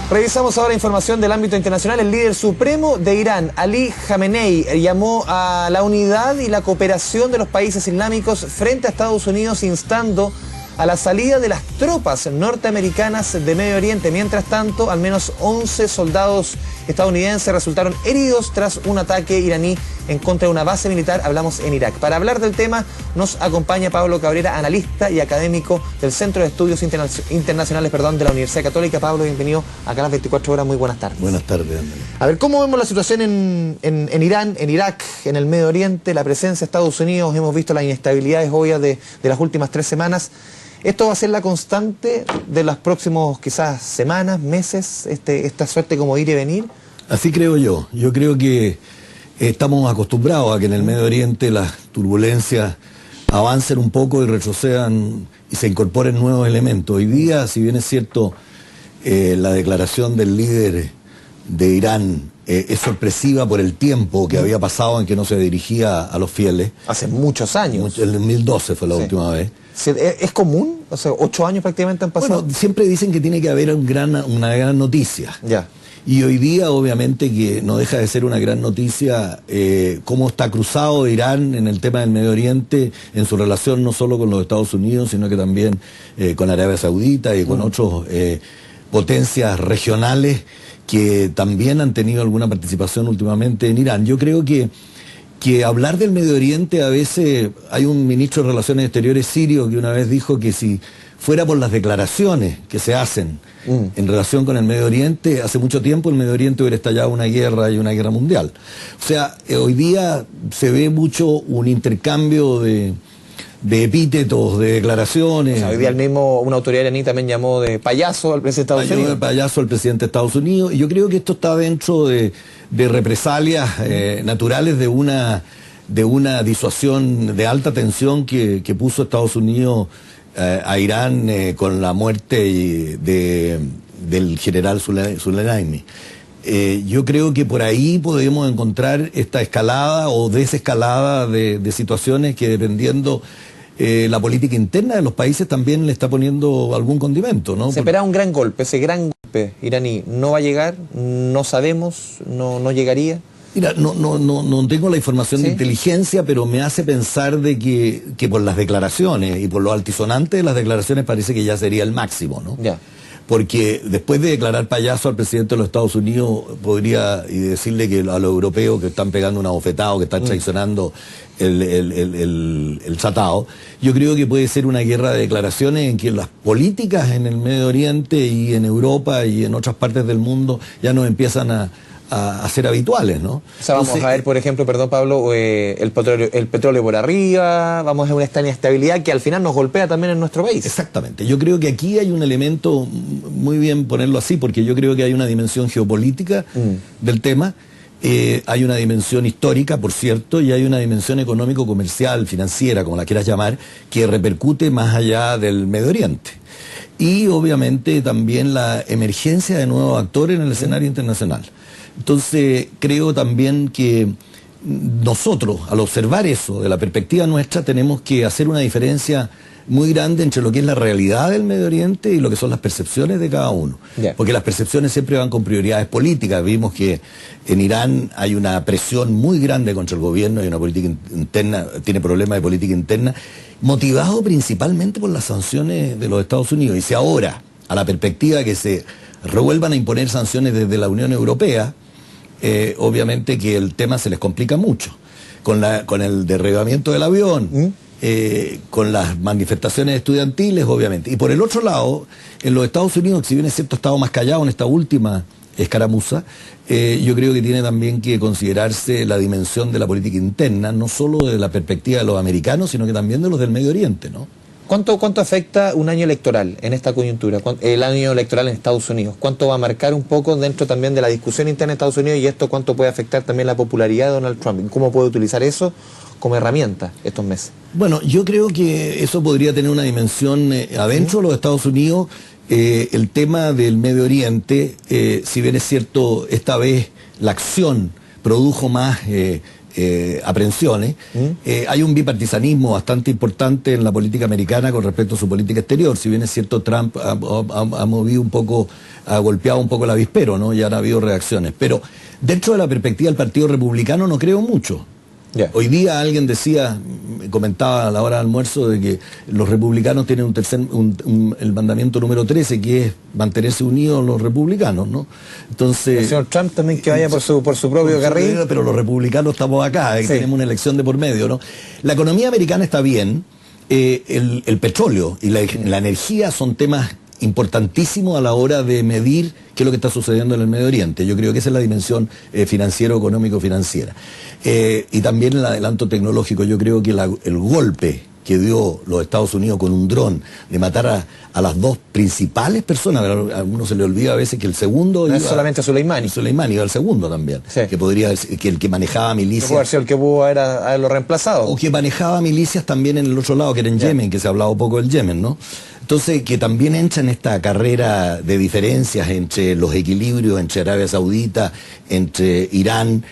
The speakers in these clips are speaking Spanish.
Revisamos ahora información del ámbito internacional. El líder supremo de Irán, Ali Khamenei, llamó a la unidad y la cooperación de los países islámicos frente a Estados Unidos, instando a la salida de las tropas norteamericanas de Medio Oriente. Mientras tanto, al menos 11 soldados estadounidenses resultaron heridos tras un ataque iraní en contra de una base militar, hablamos en Irak. Para hablar del tema nos acompaña Pablo Cabrera, analista y académico del Centro de Estudios Internacionales de la Universidad Católica. Pablo, bienvenido acá a las 24 horas, muy buenas tardes. Buenas tardes, Andrés. A ver, ¿cómo vemos la situación en Irán, en Irak, en el Medio Oriente, la presencia de Estados Unidos? Hemos visto las inestabilidades obvias de las últimas 3 semanas. ¿Esto va a ser la constante de los próximos quizás semanas, meses, esta suerte como ir y venir? Así creo yo. Yo creo que estamos acostumbrados a que en el Medio Oriente las turbulencias avancen un poco y retrocedan y se incorporen nuevos elementos. Hoy día, si bien es cierto, la declaración del líder de Irán es sorpresiva por el tiempo que había pasado en que no se dirigía a los fieles. Hace muchos años. El 2012 fue la última vez. ¿Es común? O sea, 8 años prácticamente han pasado. Bueno, siempre dicen que tiene que haber una gran noticia. Ya. Y hoy día, obviamente, que no deja de ser una gran noticia cómo está cruzado Irán en el tema del Medio Oriente, en su relación no solo con los Estados Unidos, sino que también con Arabia Saudita y con otras potencias regionales que también han tenido alguna participación últimamente en Irán. Yo creo que hablar del Medio Oriente, a veces hay un ministro de Relaciones Exteriores sirio que una vez dijo que si fuera por las declaraciones que se hacen en relación con el Medio Oriente, hace mucho tiempo el Medio Oriente hubiera estallado una guerra y una guerra mundial. O sea, hoy día se ve mucho un intercambio de epítetos, de declaraciones. O sea, hoy día una autoridad iraní también llamó de payaso al presidente de Estados Unidos. De payaso al presidente de Estados Unidos. Y yo creo que esto está dentro de represalias naturales de una disuasión de alta tensión que puso Estados Unidos a Irán con la muerte del general Soleimani. Yo creo que por ahí podemos encontrar esta escalada o desescalada de situaciones que, dependiendo la política interna de los países, también le está poniendo algún condimento, ¿no? Se espera un gran golpe, ese gran golpe iraní no va a llegar, no sabemos, no llegaría. Mira, no tengo la información de inteligencia, pero me hace pensar de que por las declaraciones y por lo altisonante de las declaraciones parece que ya sería el máximo, ¿no? Ya. Porque después de declarar payaso al presidente de los Estados Unidos, podría decirle que a los europeos que están pegando una bofetada o que están traicionando el tratado, yo creo que puede ser una guerra de declaraciones en que las políticas en el Medio Oriente y en Europa y en otras partes del mundo ya no empiezan a ser habituales, ¿no? O sea, vamos a ver, por ejemplo, perdón Pablo, el petróleo por arriba, vamos a ver una inestabilidad que al final nos golpea también en nuestro país. Exactamente. Yo creo que aquí hay un elemento, muy bien ponerlo así, porque yo creo que hay una dimensión geopolítica del tema, hay una dimensión histórica, por cierto, y hay una dimensión económico-comercial, financiera, como la quieras llamar, que repercute más allá del Medio Oriente. Y obviamente también la emergencia de nuevos actores en el escenario internacional. Entonces, creo también que nosotros, al observar eso, de la perspectiva nuestra, tenemos que hacer una diferencia muy grande entre lo que es la realidad del Medio Oriente y lo que son las percepciones de cada uno. Porque las percepciones siempre van con prioridades políticas. Vimos que en Irán hay una presión muy grande contra el gobierno, hay una política interna, tiene problemas de política interna, motivado principalmente por las sanciones de los Estados Unidos. Y si ahora, a la perspectiva que se revuelvan a imponer sanciones desde la Unión Europea, obviamente que el tema se les complica mucho. Con el derribamiento del avión, con las manifestaciones estudiantiles, obviamente. Y por el otro lado, en los Estados Unidos, si bien es cierto, ha estado más callado en esta última escaramuza, yo creo que tiene también que considerarse la dimensión de la política interna, no solo de la perspectiva de los americanos, sino que también de los del Medio Oriente, ¿no? ¿Cuánto afecta un año electoral en esta coyuntura, el año electoral en Estados Unidos? ¿Cuánto va a marcar un poco dentro también de la discusión interna de Estados Unidos y esto cuánto puede afectar también la popularidad de Donald Trump? ¿Cómo puede utilizar eso como herramienta estos meses? Bueno, yo creo que eso podría tener una dimensión adentro de los Estados Unidos. El tema del Medio Oriente, si bien es cierto, esta vez la acción produjo más aprehensiones. Hay un bipartisanismo bastante importante en la política americana con respecto a su política exterior. Si bien es cierto, Trump ha movido un poco ha golpeado un poco el avispero, ¿no? Ya han habido reacciones. Pero dentro de la perspectiva del Partido Republicano no creo mucho. Yeah. Hoy día alguien decía, comentaba a la hora de almuerzo, de que los republicanos tienen el mandamiento número 13, que es mantenerse unidos los republicanos, ¿no? Entonces... El señor Trump también que vaya por su propio carril. Pero los republicanos estamos acá, sí. Tenemos una elección de por medio, ¿no? La economía americana está bien, el petróleo y la energía son temas importantísimo a la hora de medir qué es lo que está sucediendo en el Medio Oriente. Yo creo que esa es la dimensión financiero-económico-financiera. Y también el adelanto tecnológico. Yo creo que el golpe que dio los Estados Unidos con un dron de matar a las dos principales personas, a uno se le olvida a veces que el segundo... No es solamente Soleimani. Soleimani iba el segundo también, sí. Que podría que el que manejaba milicias... Puede ser el que pudo haberlo reemplazado. O que manejaba milicias también en el otro lado, que era en Yemen, que se ha hablado poco del Yemen, ¿no? Entonces, que también entra en esta carrera de diferencias entre los equilibrios entre Arabia Saudita, entre Irán,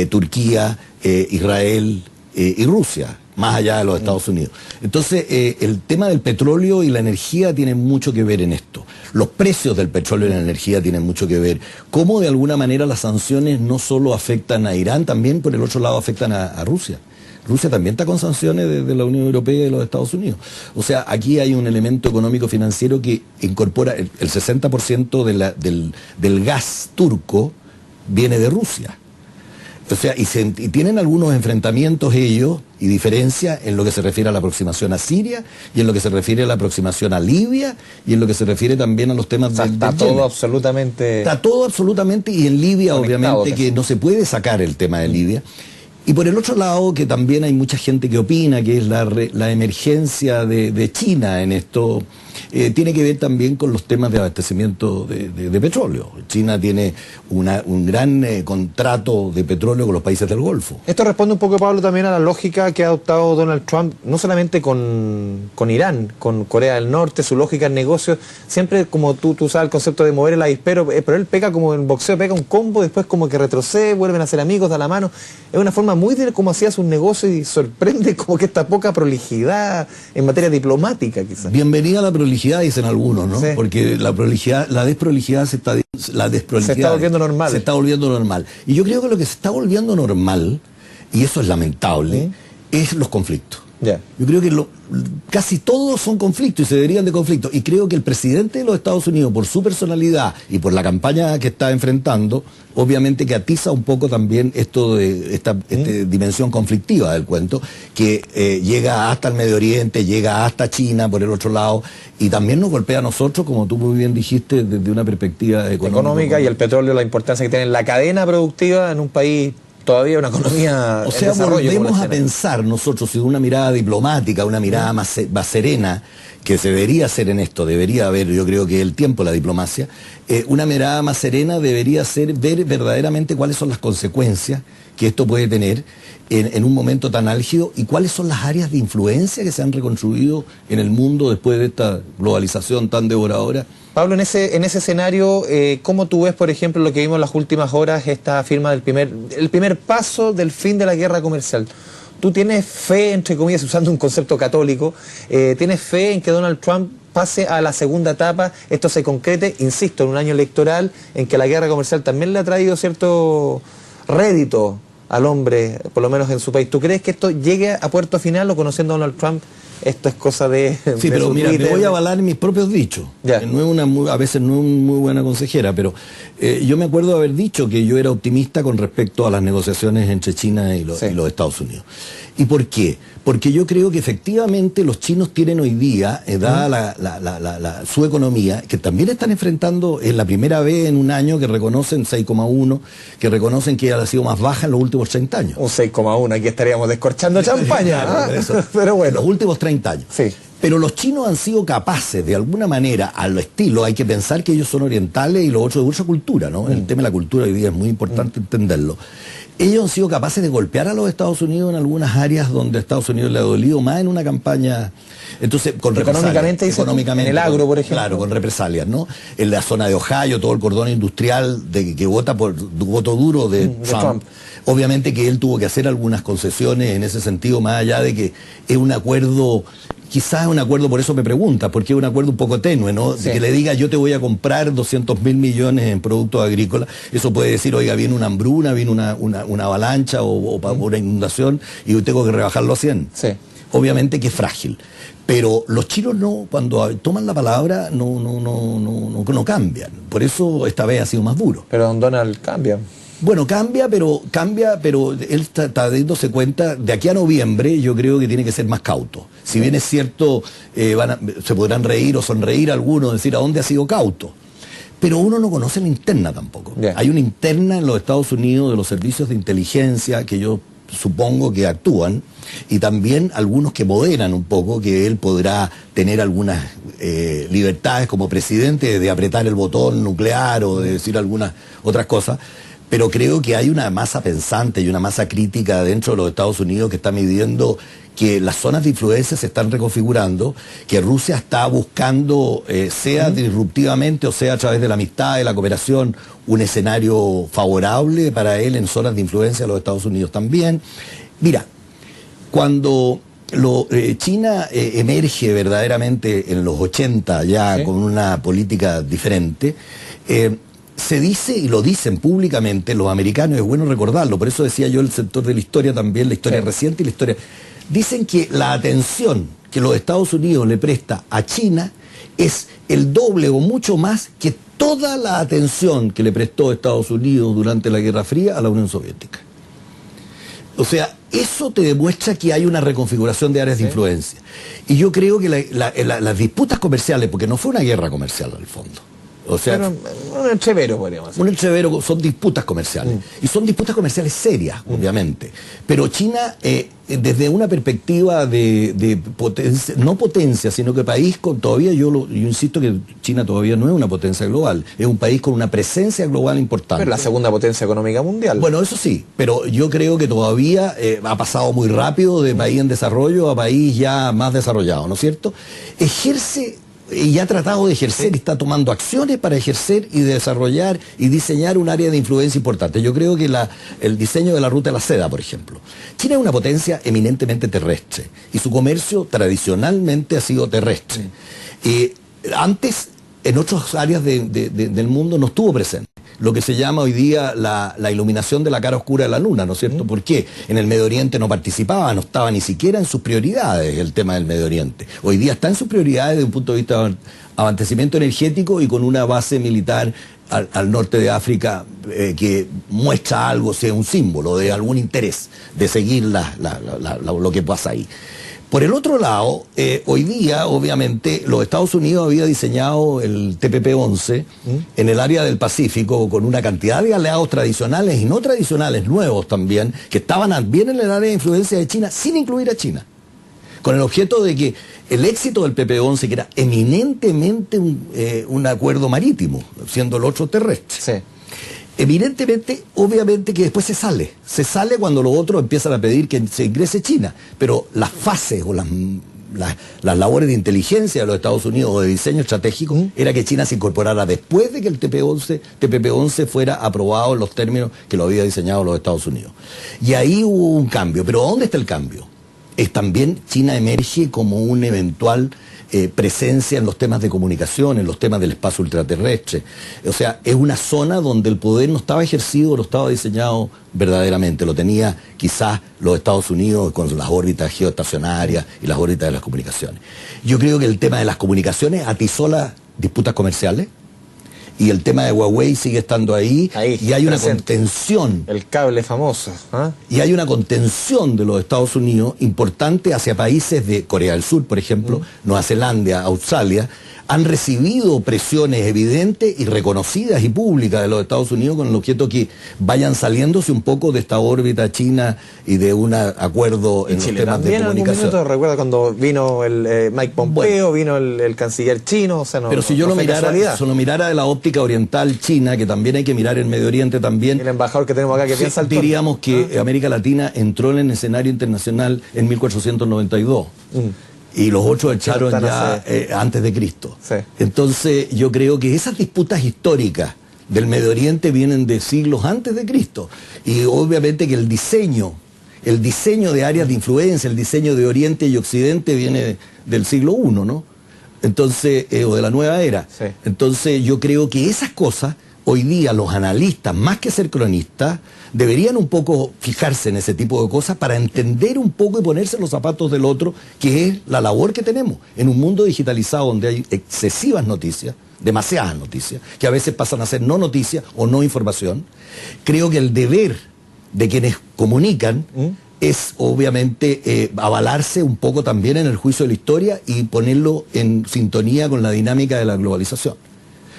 Turquía, Israel y Rusia, más allá de los Estados Unidos. Entonces, el tema del petróleo y la energía tienen mucho que ver en esto. Los precios del petróleo y la energía tienen mucho que ver. Cómo de alguna manera las sanciones no solo afectan a Irán, también por el otro lado afectan a Rusia. Rusia también está con sanciones de la Unión Europea y de los Estados Unidos. O sea, aquí hay un elemento económico-financiero que incorpora el 60% del gas turco viene de Rusia. O sea, y tienen algunos enfrentamientos ellos y diferencias en lo que se refiere a la aproximación a Siria y en lo que se refiere a la aproximación a Libia y en lo que se refiere también a los temas del Está todo absolutamente... Está todo absolutamente, y en Libia obviamente que no se puede sacar el tema de Libia. Y por el otro lado, que también hay mucha gente que opina que es la emergencia de China en esto, tiene que ver también con los temas de abastecimiento de petróleo. China tiene un gran contrato de petróleo con los países del Golfo. Esto responde un poco, Pablo, también a la lógica que ha adoptado Donald Trump, no solamente con Irán, con Corea del Norte, su lógica en negocios. Siempre, como tú sabes el concepto de mover el avispero, pero él pega como en boxeo, pega un combo, después como que retrocede, vuelven a ser amigos, da la mano. Es una forma muy de cómo hacía sus negocios, y sorprende como que esta poca prolijidad en materia diplomática, quizás. Bienvenida a la prolijidad, dicen algunos, ¿no? Sí. Porque la desprolijidad se está volviendo normal. Se está volviendo normal. Y yo creo que lo que se está volviendo normal, y eso es lamentable, es los conflictos. Yeah. Yo creo que casi todos son conflictos y se deberían de conflictos. Y creo que el presidente de los Estados Unidos, por su personalidad y por la campaña que está enfrentando, obviamente que atiza un poco también esto de esta dimensión conflictiva del cuento, que llega hasta el Medio Oriente, llega hasta China por el otro lado, y también nos golpea a nosotros, como tú muy bien dijiste, desde una perspectiva económica. Y el petróleo, la importancia que tiene en la cadena productiva en un país... Todavía una economía. O sea, volvemos a pensar nosotros, de una mirada diplomática, una mirada más serena, que se debería hacer en esto, debería haber, yo creo que el tiempo, la diplomacia, una mirada más serena debería ser ver verdaderamente cuáles son las consecuencias que esto puede tener en un momento tan álgido, y cuáles son las áreas de influencia que se han reconstruido en el mundo después de esta globalización tan devoradora. Pablo, en ese escenario, ¿cómo tú ves, por ejemplo, lo que vimos en las últimas horas, esta firma del primer paso del fin de la guerra comercial? ¿Tú tienes fe, entre comillas, usando un concepto católico, tienes fe en que Donald Trump pase a la segunda etapa, esto se concrete, insisto, en un año electoral en que la guerra comercial también le ha traído cierto rédito al hombre, por lo menos en su país? ¿Tú crees que esto llegue a puerto final, o conociendo a Donald Trump, esto es cosa de... Sí, pero mira, me voy a avalar en mis propios dichos. Ya. A veces no es muy buena consejera, pero yo me acuerdo de haber dicho que yo era optimista con respecto a las negociaciones entre China y los Estados Unidos. ¿Y por qué? Porque yo creo que efectivamente los chinos tienen hoy día, dada su economía, que también están enfrentando, es la primera vez en un año que reconocen 6,1, que reconocen que ha sido más baja en los últimos 30 años. Un 6,1, aquí estaríamos descorchando champaña. Pero bueno. Los últimos 30 años. Sí. Pero los chinos han sido capaces, de alguna manera, a lo estilo, hay que pensar que ellos son orientales y los otros de otra cultura, ¿no? El tema de la cultura hoy día es muy importante entenderlo. Ellos han sido capaces de golpear a los Estados Unidos en algunas áreas donde a Estados Unidos le ha dolido más en una campaña. Entonces, con económicamente, en el agro, por ejemplo. Claro, con represalias, ¿no? En la zona de Ohio, todo el cordón industrial que vota por voto duro de Trump. Obviamente que él tuvo que hacer algunas concesiones en ese sentido, más allá de que es un acuerdo quizás es un acuerdo, por eso me pregunta, porque es un acuerdo un poco tenue, ¿no? Sí. De que le diga yo te voy a comprar 200.000 millones en productos agrícolas, eso puede decir, oiga, viene una hambruna, viene una avalancha o una inundación y yo tengo que rebajarlo a 100. Sí. Obviamente que es frágil, pero los chinos no, cuando toman la palabra no cambian, por eso esta vez ha sido más duro. Pero don Donald cambia. Bueno, cambia, pero él está dándose cuenta, de aquí a noviembre yo creo que tiene que ser más cauto. Si bien es cierto, se podrán reír o sonreír algunos, decir a dónde ha sido cauto. Pero uno no conoce la interna tampoco. Yeah. Hay una interna en los Estados Unidos de los servicios de inteligencia que yo supongo que actúan, y también algunos que moderan un poco, que él podrá tener algunas libertades como presidente de apretar el botón nuclear o de decir algunas otras cosas. Pero creo que hay una masa pensante y una masa crítica dentro de los Estados Unidos que está midiendo que las zonas de influencia se están reconfigurando, que Rusia está buscando, sea disruptivamente o sea a través de la amistad, de la cooperación, un escenario favorable para él en zonas de influencia de los Estados Unidos también. Mira, cuando China emerge verdaderamente en los 80 ya, ¿sí?, con una política diferente, se dice, y lo dicen públicamente los americanos, es bueno recordarlo, por eso decía yo el sector de la historia también, la historia reciente y la historia. Dicen que la atención que los Estados Unidos le presta a China es el doble o mucho más que toda la atención que le prestó Estados Unidos durante la Guerra Fría a la Unión Soviética. O sea, eso te demuestra que hay una reconfiguración de áreas de influencia. Y yo creo que las disputas comerciales, porque no fue una guerra comercial al fondo, o sea, pero un entrevero, podríamos decir. Un entrevero, son disputas comerciales. Y son disputas comerciales serias, obviamente. Pero China, desde una perspectiva de potencia, no potencia, sino que país con todavía, yo insisto que China todavía no es una potencia global, es un país con una presencia global importante. Pero la segunda potencia económica mundial. Bueno, eso sí, pero yo creo que todavía ha pasado muy rápido de país en desarrollo a país ya más desarrollado, ¿no es cierto? Ejerce y ha tratado de ejercer y está tomando acciones para ejercer y desarrollar y diseñar un área de influencia importante. Yo creo que el diseño de la ruta de la seda, por ejemplo. China es una potencia eminentemente terrestre y su comercio tradicionalmente ha sido terrestre. Antes, en otras áreas del mundo no estuvo presente. Lo que se llama hoy día la iluminación de la cara oscura de la luna, ¿no es cierto? ¿Por qué? En el Medio Oriente no participaba, no estaba ni siquiera en sus prioridades el tema del Medio Oriente. Hoy día está en sus prioridades desde un punto de vista de abastecimiento energético y con una base militar al norte de África que muestra algo, sea un símbolo de algún interés de seguir lo que pasa ahí. Por el otro lado, hoy día, obviamente, los Estados Unidos había diseñado el TPP-11 en el área del Pacífico con una cantidad de aliados tradicionales y no tradicionales, nuevos también, que estaban bien en el área de influencia de China, sin incluir a China. Con el objeto de que el éxito del PP-11, que era eminentemente un acuerdo marítimo, siendo el otro terrestre. Sí. Evidentemente, obviamente que después se sale cuando los otros empiezan a pedir que se ingrese China, pero las fases o las labores de inteligencia de los Estados Unidos o de diseño estratégico era que China se incorporara después de que el TPP-11 fuera aprobado en los términos que lo había diseñado los Estados Unidos. Y ahí hubo un cambio, pero ¿dónde está el cambio? Es también China emerge como un eventual presencia en los temas de comunicación, en los temas del espacio ultraterrestre. O sea, es una zona donde el poder no estaba ejercido, no estaba diseñado verdaderamente. Lo tenía quizás los Estados Unidos con las órbitas geoestacionarias y las órbitas de las comunicaciones. Yo creo que el tema de las comunicaciones atizó las disputas comerciales y el tema de Huawei sigue estando ahí y hay una contención. El cable famoso. ¿Ah? Y hay una contención de los Estados Unidos importante hacia países de Corea del Sur, por ejemplo, Nueva Zelanda, Australia, han recibido presiones evidentes y reconocidas y públicas de los Estados Unidos con el objeto que vayan saliéndose un poco de esta órbita china y de un acuerdo en los temas de comunicación. Recuerda cuando vino el Mike Pompeo, vino el canciller chino, o sea, no. Pero si yo lo mirara de la óptica oriental china, que también hay que mirar el Medio Oriente también. El embajador que tenemos acá que piensa el diríamos que América Latina entró en el escenario internacional en 1492. Y los otros echaron ya antes de Cristo. Sí. Entonces yo creo que esas disputas históricas del Medio Oriente vienen de siglos antes de Cristo. Y obviamente que el diseño el diseño de áreas de influencia, el diseño de Oriente y Occidente viene del siglo I, ¿no? Entonces, o de la nueva era. Sí. Entonces yo creo que esas cosas, hoy día los analistas, más que ser cronistas, deberían un poco fijarse en ese tipo de cosas para entender un poco y ponerse en los zapatos del otro, que es la labor que tenemos en un mundo digitalizado donde hay excesivas noticias, demasiadas noticias, que a veces pasan a ser no noticias o no información. Creo que el deber de quienes comunican es obviamente avalarse un poco también en el juicio de la historia y ponerlo en sintonía con la dinámica de la globalización.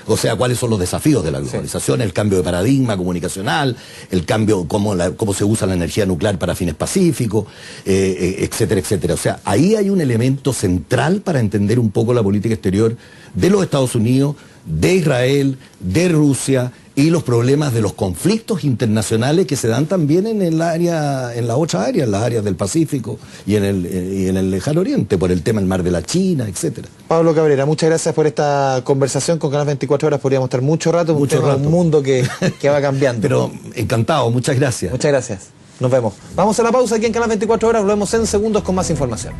O sea, cuáles son los desafíos de la globalización, el cambio de paradigma comunicacional, el cambio, cómo se usa la energía nuclear para fines pacíficos, etcétera, etcétera. O sea, ahí hay un elemento central para entender un poco la política exterior de los Estados Unidos, de Israel, de Rusia y los problemas de los conflictos internacionales que se dan también en el área, en las otras áreas, en las áreas del Pacífico y en el Lejano Oriente, por el tema del Mar de la China, etcétera. Pablo Cabrera, muchas gracias por esta conversación con Canal 24 Horas. Podríamos estar mucho rato, un mundo que va cambiando. Pero encantado, muchas gracias. Muchas gracias. Nos vemos. Vamos a la pausa aquí en Canal 24 Horas, volvemos en segundos con más información.